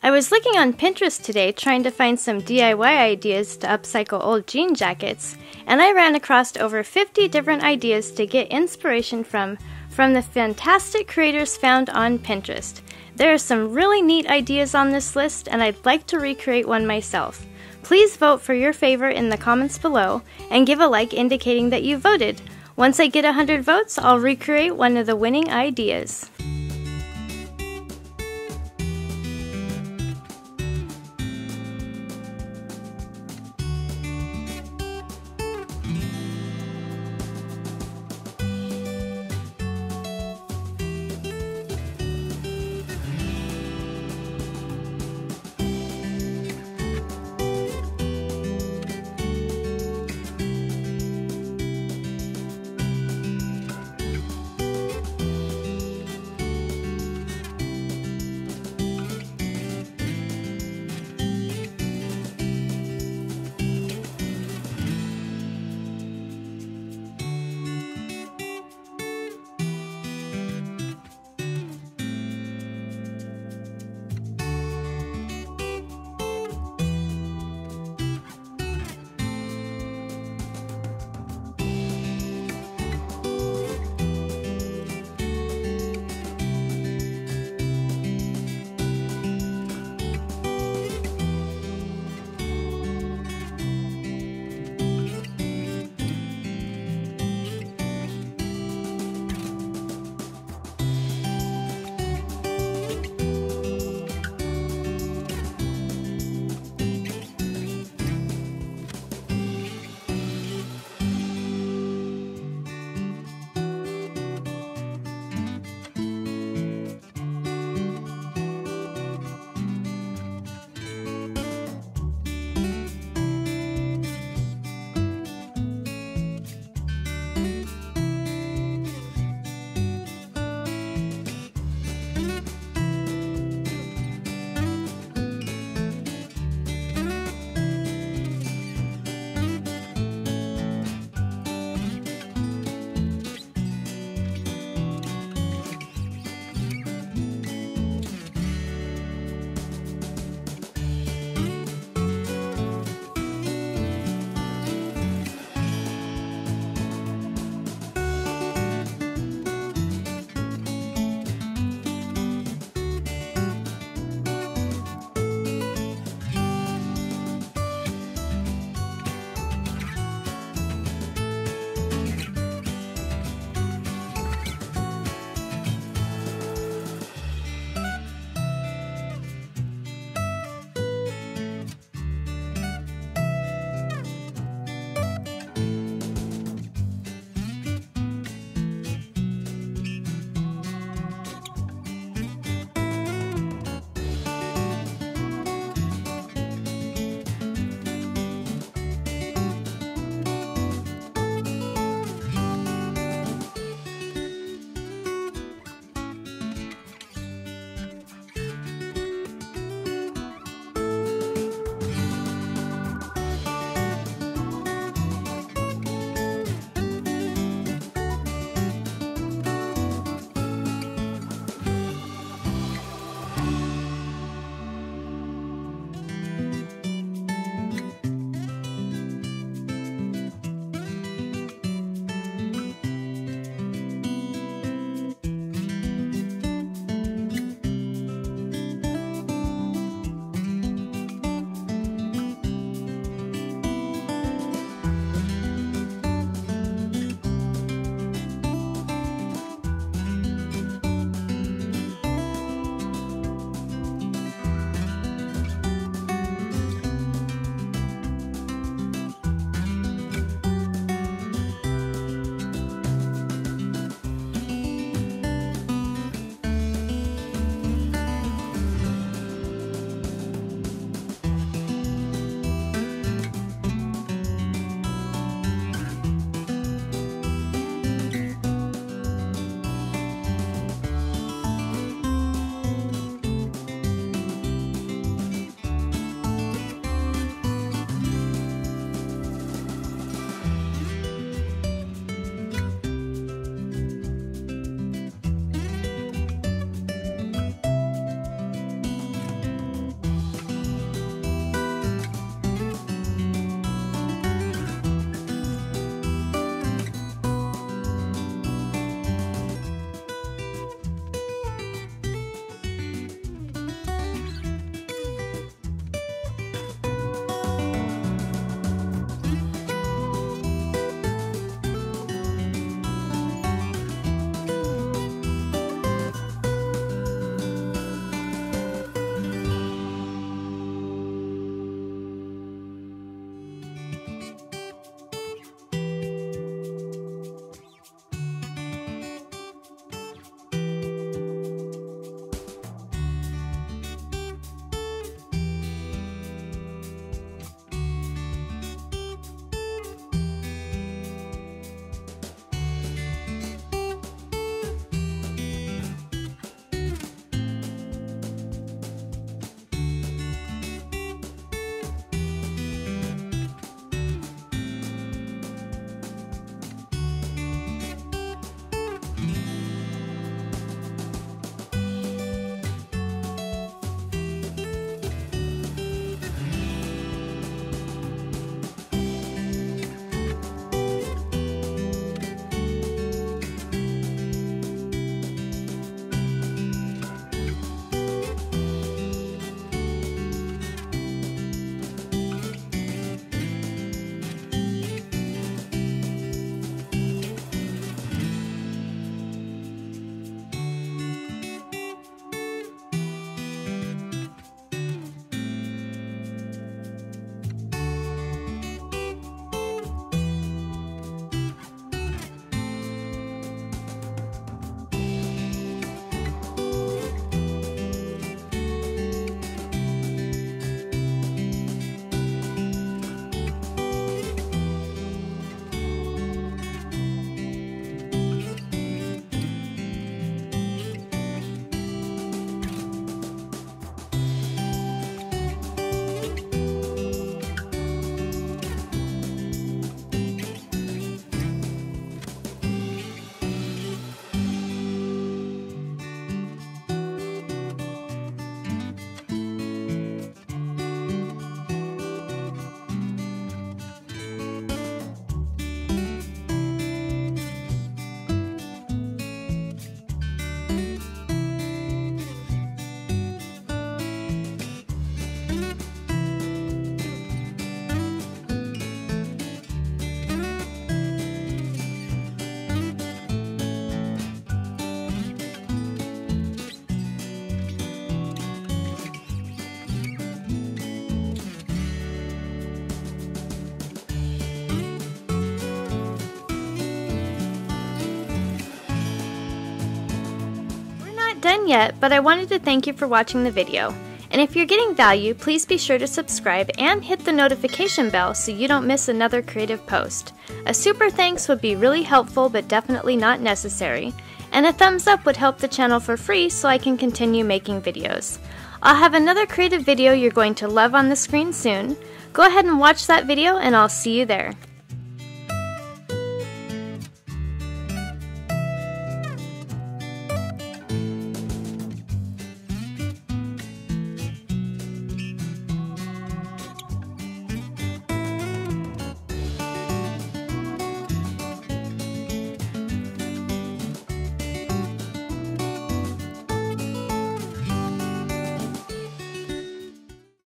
I was looking on Pinterest today trying to find some DIY ideas to upcycle old jean jackets, and I ran across over 50 different ideas to get inspiration from the fantastic creators found on Pinterest. There are some really neat ideas on this list, and I'd like to recreate one myself. Please vote for your favorite in the comments below, and give a like indicating that you voted. Once I get 100 votes, I'll recreate one of the winning ideas. yet, but I wanted to thank you for watching the video. And if you're getting value, please be sure to subscribe and hit the notification bell so you don't miss another creative post. A super thanks would be really helpful but definitely not necessary. And a thumbs up would help the channel for free so I can continue making videos. I'll have another creative video you're going to love on the screen soon. Go ahead and watch that video and I'll see you there.